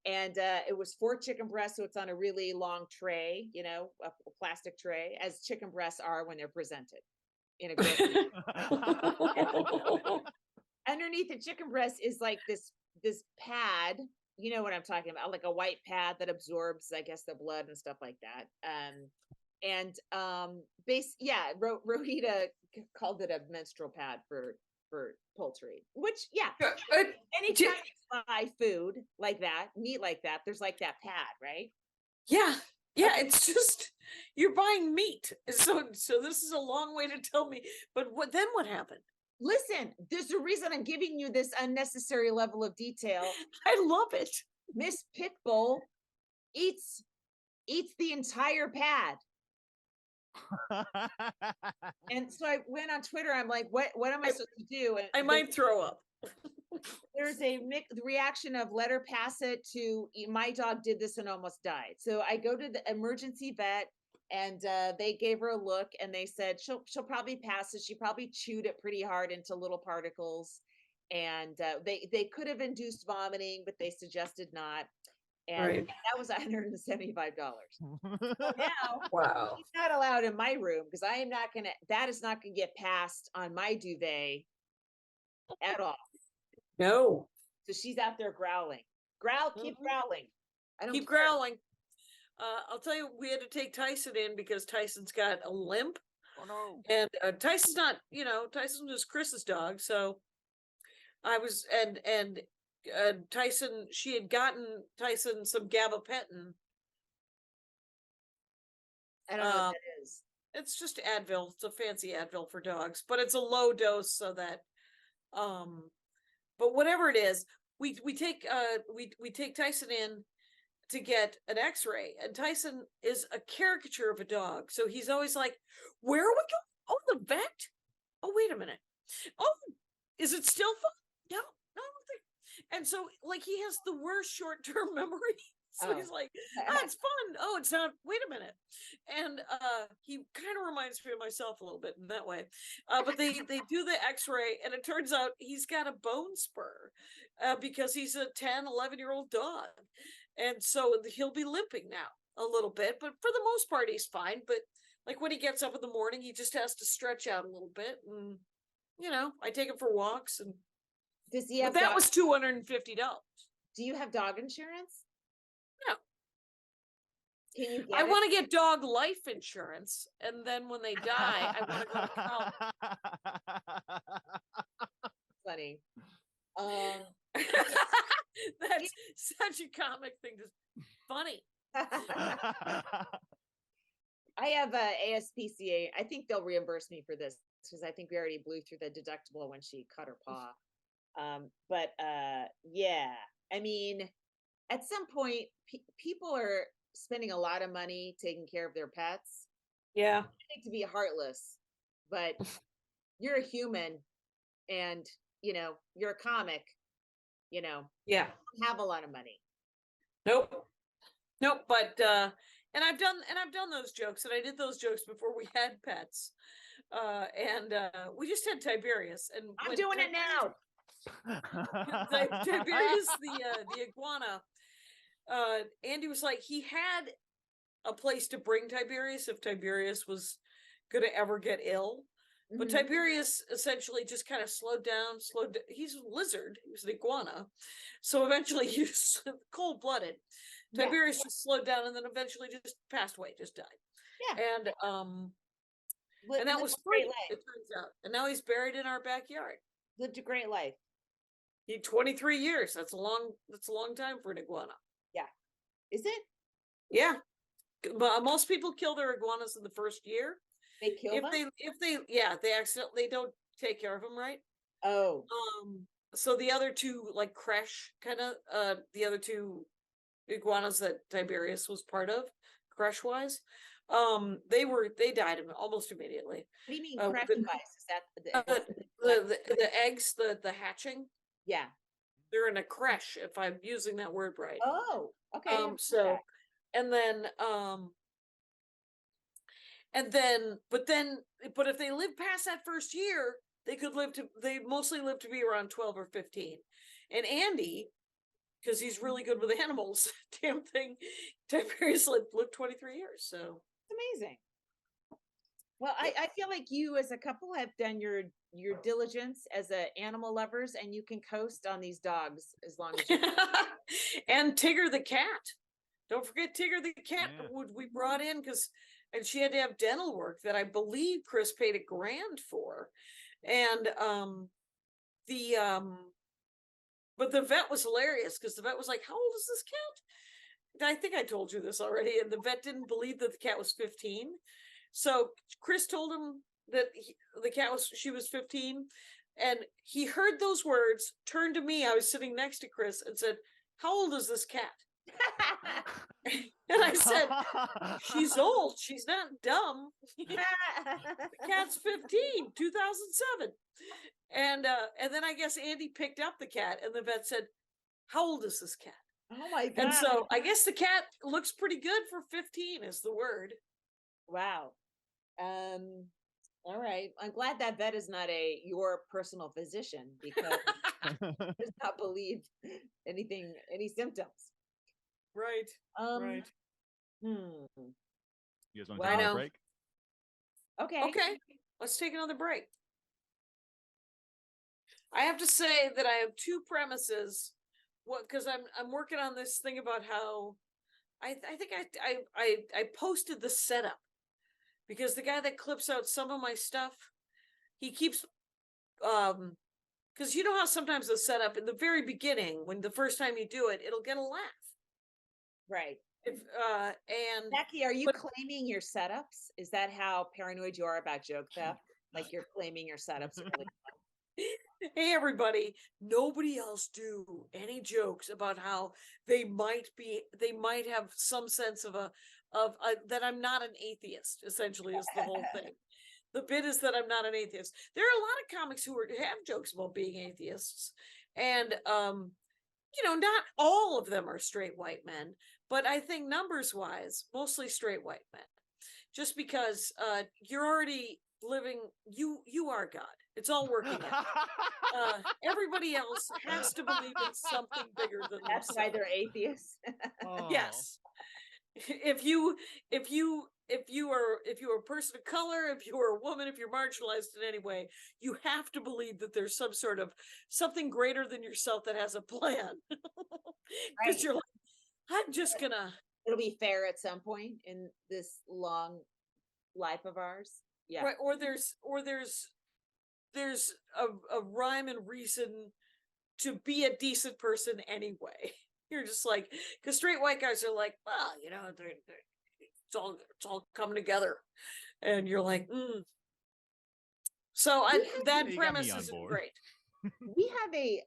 and it was 4 chicken breasts, so it's on a really long tray, a plastic tray, as chicken breasts are when they're presented in a grocery. Underneath the chicken breast is like this pad, you know what I'm talking about, like a white pad that absorbs, I guess, the blood and stuff like that. Rohita called it a menstrual pad for poultry, which anytime you buy food like that, meat like that, there's like that pad, right? Yeah, it's just you're buying meat. So this is a long way to tell me, but what happened? Listen, there's a reason I'm giving you this unnecessary level of detail. I love it. Miss Pitbull eats the entire pad. And so I went on Twitter. I'm like, what am I supposed to do? And I might throw up. there's a mixed reaction of let her pass it to my dog did this and almost died. So I go to the emergency vet and they gave her a look and they said she'll probably pass it. She probably chewed it pretty hard into little particles. And they could have induced vomiting, but they suggested not. And Right. that was $175. So now Wow. she's not allowed in my room because I am not gonna. That is not gonna get passed on my duvet at all. No. So she's out there growling. Keep growling. I don't Keep care. growling. I'll tell you, we had to take Tyson in because Tyson's got a limp. Oh no. And Tyson's not, Tyson was Chris's dog. So I was, and Tyson, she had gotten Tyson some gabapentin. I don't know what that is. It's just Advil. It's a fancy Advil for dogs, but it's a low dose so that, but whatever it is, we take Tyson in to get an x-ray, and Tyson is a caricature of a dog. So he's always like, where are we going? Oh, the vet? Oh, wait a minute. Oh, is it still fun? No, I don't think. And so like he has the worst short-term memory. So he's like, oh, it's fun. Oh, it's not, wait a minute. And he kind of reminds me of myself a little bit in that way. But they do the x-ray and it turns out he's got a bone spur because he's a 10, 11-year-old dog. And so he'll be limping now a little bit, but for the most part, he's fine. But like when he gets up in the morning, he just has to stretch out a little bit. And, I take him for walks. And Does he have? but that was $250. Do you have dog insurance? No. Can you get I it? want to get dog life insurance, and then when they die, I want to go to college. Funny. That's such a comic thing. Just funny. I have a ASPCA. I think they'll reimburse me for this because I think we already blew through the deductible when she cut her paw. But yeah, I mean, at some point, people are spending a lot of money taking care of their pets. Yeah. You need to be heartless, but you're a human, and you're a comic. Yeah. You don't have a lot of money. Nope. But and I've done those jokes, and I did those jokes before we had pets. And we just had Tiberius, and I'm doing it now. Tiberius, the iguana. Andy was like, he had a place to bring Tiberius if Tiberius was going to ever get ill. But Tiberius essentially just kind of slowed down. He's a lizard. He was an iguana. So eventually he was cold-blooded. Tiberius just slowed down and then eventually just passed away, just died. Yeah. And that was free, it turns out. And now he's buried in our backyard. Lived a great life. He 23 years. That's a long time for an iguana. Yeah. Is it? Yeah. But most people kill their iguanas in the first year. They kill them? They don't take care of them right. Oh. So the other two, like Crash, kind of, the other two iguanas that Tiberius was part of, Crash-wise, they died almost immediately. What do you mean crash device? Is that the eggs, the hatching? Yeah. They're in a creche, if I'm using that word right. Oh, okay. But if they live past that first year, they mostly live to be around 12 or 15. And Andy, because he's really good with animals, damn thing, Tiberius lived 23 years. So it's amazing. Well, I feel like you as a couple have done your diligence as animal lovers, and you can coast on these dogs as long as you and Tigger the cat. Don't forget Tigger the cat, we brought in and she had to have dental work that I believe Chris paid $1,000 for. And but the vet was hilarious because the vet was like, how old is this cat? I think I told you this already. And the vet didn't believe that the cat was 15. So Chris told him that she was 15. And he heard those words, turned to me. I was sitting next to Chris and said, how old is this cat? And I said, she's old. She's not dumb. The cat's 15, 2007. And then I guess Andy picked up the cat, and the vet said, how old is this cat? Oh my God. And so I guess the cat looks pretty good for 15 is the word. Wow. All right. I'm glad that vet is not your personal physician, because does not believe any symptoms. Right. Right. Hmm. You guys want to take another break? Okay. Okay. Let's take another break. I have to say that I have two premises. Because I'm working on this thing about how I think I posted the setup, because the guy that clips out some of my stuff, he keeps because you know how sometimes the setup in the very beginning, when the first time you do it, it'll get a laugh. Right. And Becky, are you claiming your setups? Is that how paranoid you are about joke theft? Like you're claiming your setups? Hey everybody, nobody else do any jokes about how they might have some sense of that I'm not an atheist, essentially, is the whole thing. The bit is that I'm not an atheist. There are a lot of comics who have jokes about being atheists, and not all of them are straight white men, but I think numbers wise, mostly straight white men, just because you're already living, you are God. It's all working out. Everybody else has to believe in something bigger than That's themselves. why they're atheists. Yes. If you are a person of color, if you are a woman, if you're marginalized in any way, you have to believe that there's some sort of something greater than yourself that has a plan. Because Right. you're like, I'm just gonna. It'll be fair at some point in this long life of ours. Yeah. Right. Or there's a rhyme and reason to be a decent person anyway. You're just like, because straight white guys are like, well, it's all coming together, and you're like, So that premise isn't great. We have a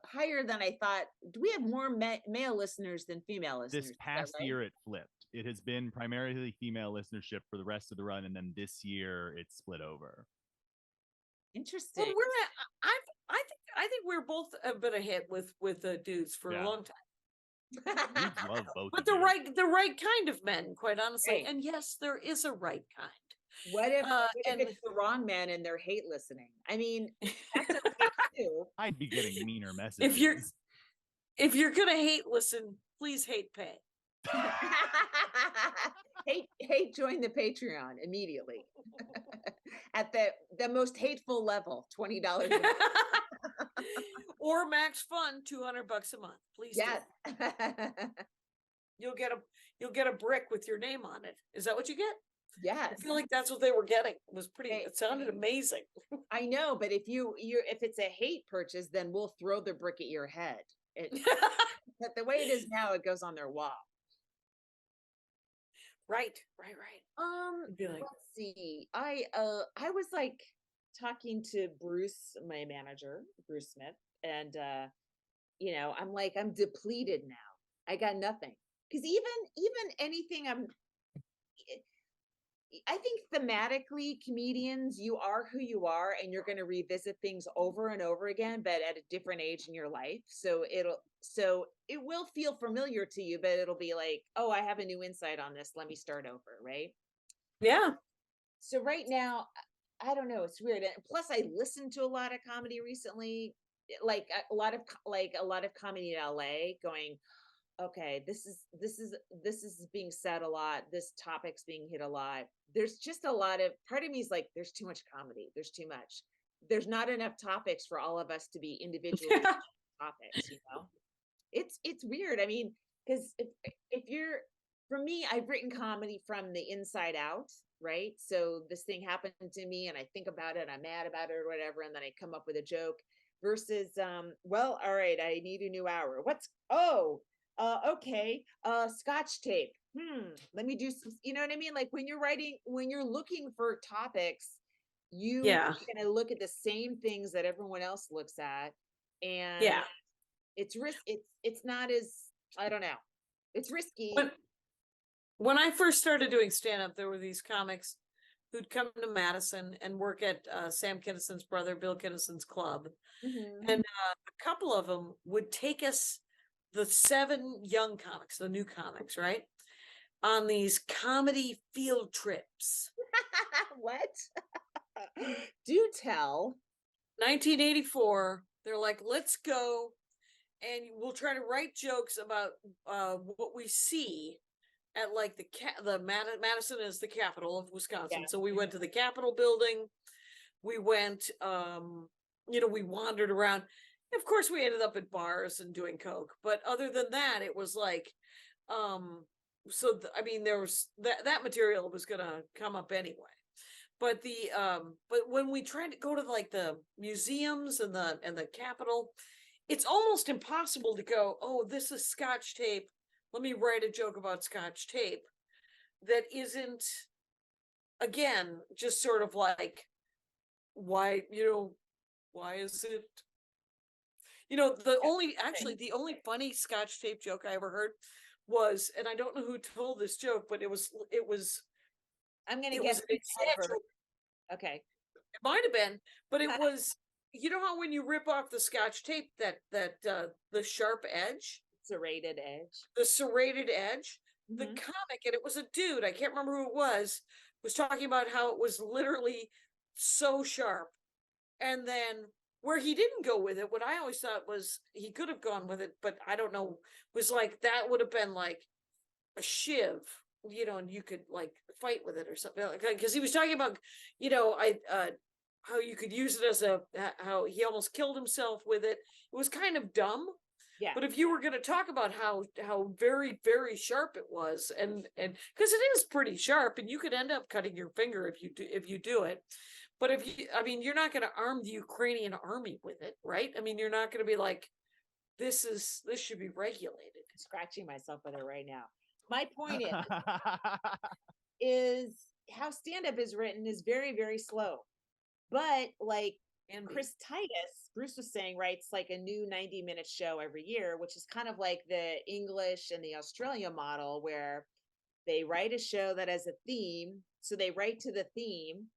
higher than I thought. Do we have more male listeners than female listeners? This past year it flipped. It has been primarily female listennership for the rest of the run, and then this year it's split over. Interesting. Well, I think we're both a bit ahead with the dudes for a long time. Dudes love both. But the right kind of men, quite honestly. Right. And yes, there is a right kind. What if it's the wrong man and they're hate listening? I mean, that's okay too. I'd be getting meaner messages. If you're gonna hate listen, please hate pay. hate join the Patreon immediately at the most hateful level, $20 or max fun, $200 a month. Please. Yes. You'll get a brick with your name on it. Is that what you get? Yes. I feel like that's what they were getting. It was it sounded amazing. I know, but if if it's a hate purchase, then we'll throw the brick at your head. But the way it is now, it goes on their wall. Right. Let's see. I was like talking to Bruce, my manager, Bruce Smith, and I'm like, I'm depleted now. I got nothing. Because even anything I think thematically, comedians, you are who you are, and you're going to revisit things over and over again, but at a different age in your life. So it will feel familiar to you, but it'll be like, oh, I have a new insight on this. Let me start over, right? Yeah. So right now, I don't know. It's weird. And plus, I listened to a lot of comedy recently, like a lot of comedy in LA, going, okay, this is being said a lot. This topic's being hit a lot. There's just a lot of, part of me is like, there's too much comedy. There's too much. There's not enough topics for all of us to be individual topics, It's weird. I mean, because if you're, for me, I've written comedy from the inside out, right? So this thing happened to me and I think about it, I'm mad about it or whatever, and then I come up with a joke versus, well, all right, I need a new hour. Okay, Scotch tape. Let me do some, you know what I mean? Like when you're looking for topics, you're gonna look at the same things that everyone else looks at, and it's not as, I don't know. It's risky. When I first started doing stand-up, there were these comics who'd come to Madison and work at Sam Kinnison's brother, Bill Kinnison's club. Mhm. And a couple of them would take us, the 7 young comics, the new comics, right? On these comedy field trips. What? Do tell. 1984, they're like, let's go and we'll try to write jokes about what we see at like Madison is the capital of Wisconsin. Yeah. So we went to the Capitol building. We went, we wandered around. Of course, we ended up at bars and doing coke. But other than that, it was like, there was that material was going to come up anyway. But but when we tried to go to like the museums and the Capitol, it's almost impossible to go, oh, this is Scotch tape. Let me write a joke about Scotch tape that isn't, again, just sort of like, why is it, the only funny Scotch tape joke I ever heard was, and I don't know who told this joke, but it was I'm gonna it guess was an exaggeration. Okay. It might have been, but it was, you know how when you rip off the Scotch tape, that the sharp edge, Serrated edge. the serrated edge, the Mhm. comic, and it was a dude, I can't remember who it was talking about how it was literally so sharp. And then where he didn't go with it, what I always thought was he could have gone with it, but I don't know, was like that would have been like a shiv, and you could like fight with it or something, because he was talking about, how you could use it as how he almost killed himself with it. It was kind of dumb. Yeah. But if you were going to talk about how very, very sharp it was, and because it is pretty sharp, and you could end up cutting your finger if you do it. But you're not going to arm the Ukrainian army with it, right? You're not going to be like, this should be regulated. I'm scratching myself with it right now. My point is how stand-up is written is very, very slow. But like Chris Titus, Bruce was saying, writes like a new 90-minute show every year, which is kind of like the English and the Australia model, where they write a show that has a theme. So they write to the theme,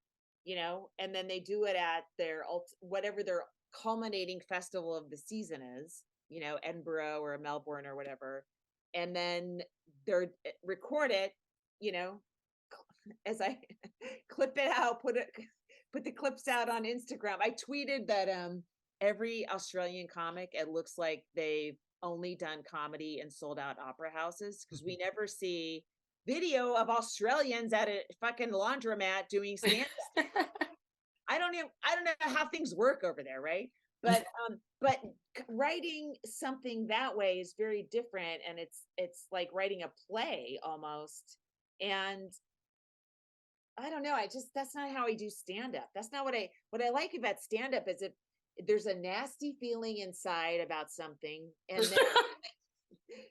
and then they do it at their whatever their culminating festival of the season is, Edinburgh or Melbourne or whatever. And then they're record it, as I clip it out, put the clips out on Instagram. I tweeted that every Australian comic, it looks like they've only done comedy and sold out opera houses, because we never see video of Australians at a fucking laundromat doing stand-up. I don't know how things work over there, right? But writing something that way is very different, and it's like writing a play almost. And I don't know. That's not how I do stand-up. That's not what I like about stand-up, is if there's a nasty feeling inside about something, and then,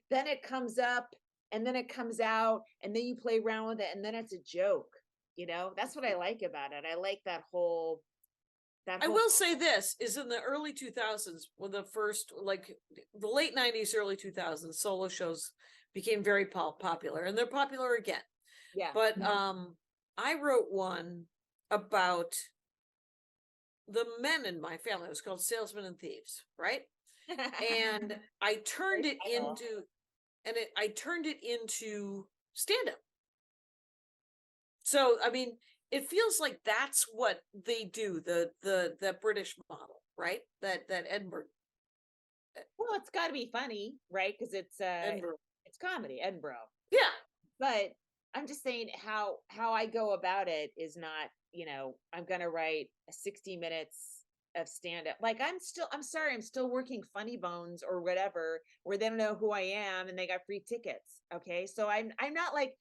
then it comes up, and then it comes out, and then you play around with it, and then it's a joke. That's what I like about it. I like that whole. I will say this is in the early 2000s, when the first, like the late 90s, early 2000s, solo shows became very popular, and they're popular again. Yeah. But I wrote one about the men in my family. It was called Salesmen and Thieves, right? And I turned it into stand-up. So it feels like that's what they do, the British model, right? That Edinburgh. Well, it's got to be funny, right? Because it's Edinburgh. It's comedy, Edinburgh. Yeah. But I'm just saying how I go about it is not, I'm going to write 60 minutes of stand-up. Like I'm still working Funny Bones or whatever, where they don't know who I am and they got free tickets. Okay. So I'm not like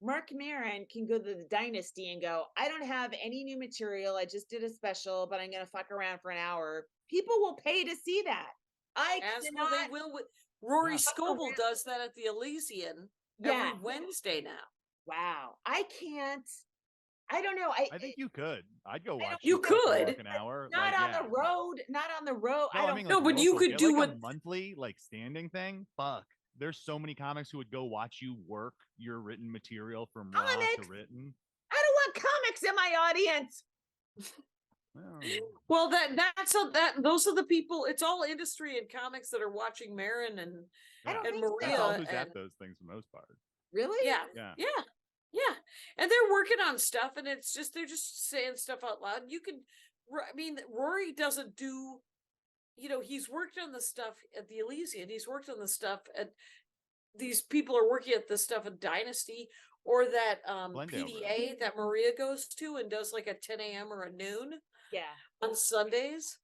Mark Maron can go to the Dynasty and go, I don't have any new material. I just did a special, but I'm going to fuck around for an hour. People will pay to see that. They will. Rory Scoble does that at the Elysian every Wednesday now. Wow. I can't. I don't know. I think you could. I'd go watch. You could. An hour. Not on the road. Not on the road. No, but you could do like a monthly, like standing thing. Fuck. there's so many comics who would go watch you work your written material from raw Comics? to written. I don't want comics in my audience. Well, those are the people. It's all industry and comics that are watching Marin and I don't and think so. Maria. That's all who's and, at those things for the most part. Really? yeah, Yeah. yeah, and they're working on stuff, and it's just they're just saying stuff out loud. You can, I mean, Rory doesn't do, he's worked on the stuff at the Elysian. He's worked on the stuff at these people are working at the stuff at Dynasty or that Glendale PDA that Maria goes to and does like at 10 a.m. or at noon. Yeah. On Sundays.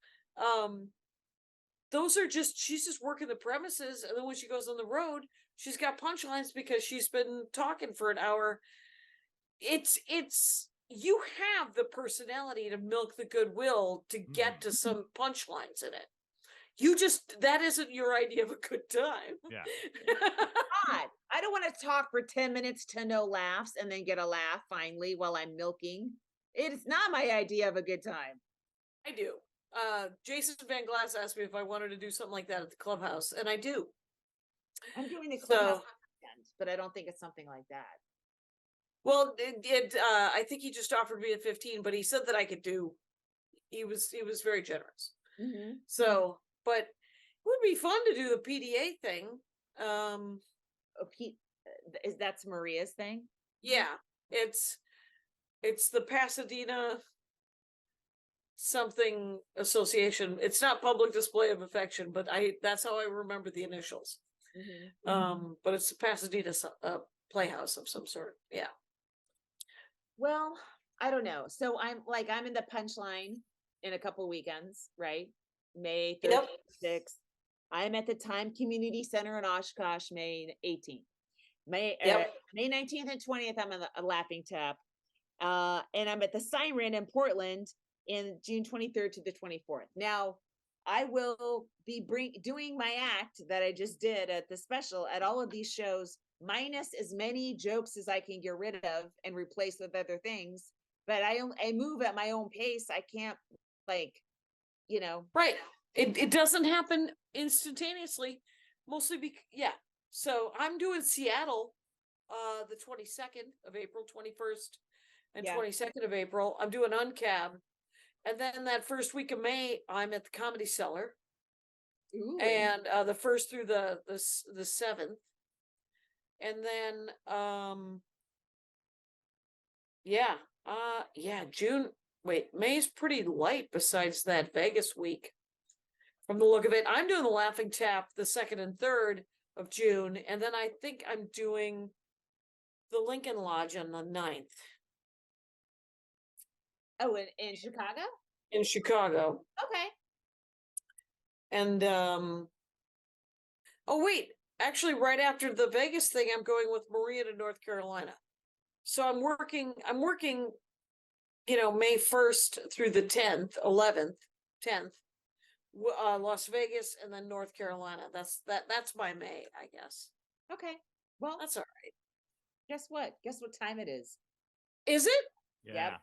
Those are she's just working the premises, and then when she goes on the road, she's got punchlines because she's been talking for an hour. It's you have the personality to milk the goodwill to get to some punchlines in it. That isn't your idea of a good time. Yeah. God, I don't want to talk for 10 minutes to no laughs and then get a laugh finally while I'm milking. It's not my idea of a good time. I do. Jason Van Glass asked me if I wanted to do something like that at the clubhouse, and I do. I'm doing the clubhouse, but I don't think it's something like that. Well, I think he just offered me at 15, but he said that I could do. He was very generous. Mm-hmm. So, but it would be fun to do the PDA thing. That's Maria's thing? Yeah, it's the Pasadena something association. It's not Public Display of Affection, but that's how I remember the initials. Mm-hmm. But it's the Pasadena playhouse of some sort. Yeah. Well, I don't know. So I'm in the Punchline in a couple weekends, right? May 3rd, 6th. I'm at the Time Community Center in Oshkosh, May 18th. May 19th and 20th, I'm at a Laughing Tap. And I'm at the Siren in Portland in June 23rd to the 24th. Now, I will be doing my act that I just did at the special at all of these shows, minus as many jokes as I can get rid of and replace with other things. But I move at my own pace. I can't Right. It doesn't happen instantaneously, mostly So I'm doing Seattle, the 22nd of April, 21st and 22nd of April. I'm doing Uncab. And then that first week of May, I'm at the Comedy Cellar. Ooh. And the 1st through the 7th. And then June. Wait, May's pretty light besides that Vegas week. From the look of it, I'm doing the Laughing Tap the 2nd and 3rd of June, and then I think I'm doing the Lincoln Lodge on the 9th. Oh, in Chicago? In Chicago. Okay. And actually right after the Vegas thing, I'm going with Maria to North Carolina. So I'm working, May 1st through the 10th, 11th, 10th, Las Vegas, and then North Carolina. That's my May, I guess. Okay. Well, that's all right. Guess what? Guess what time it is? Is it? Yeah. Yep.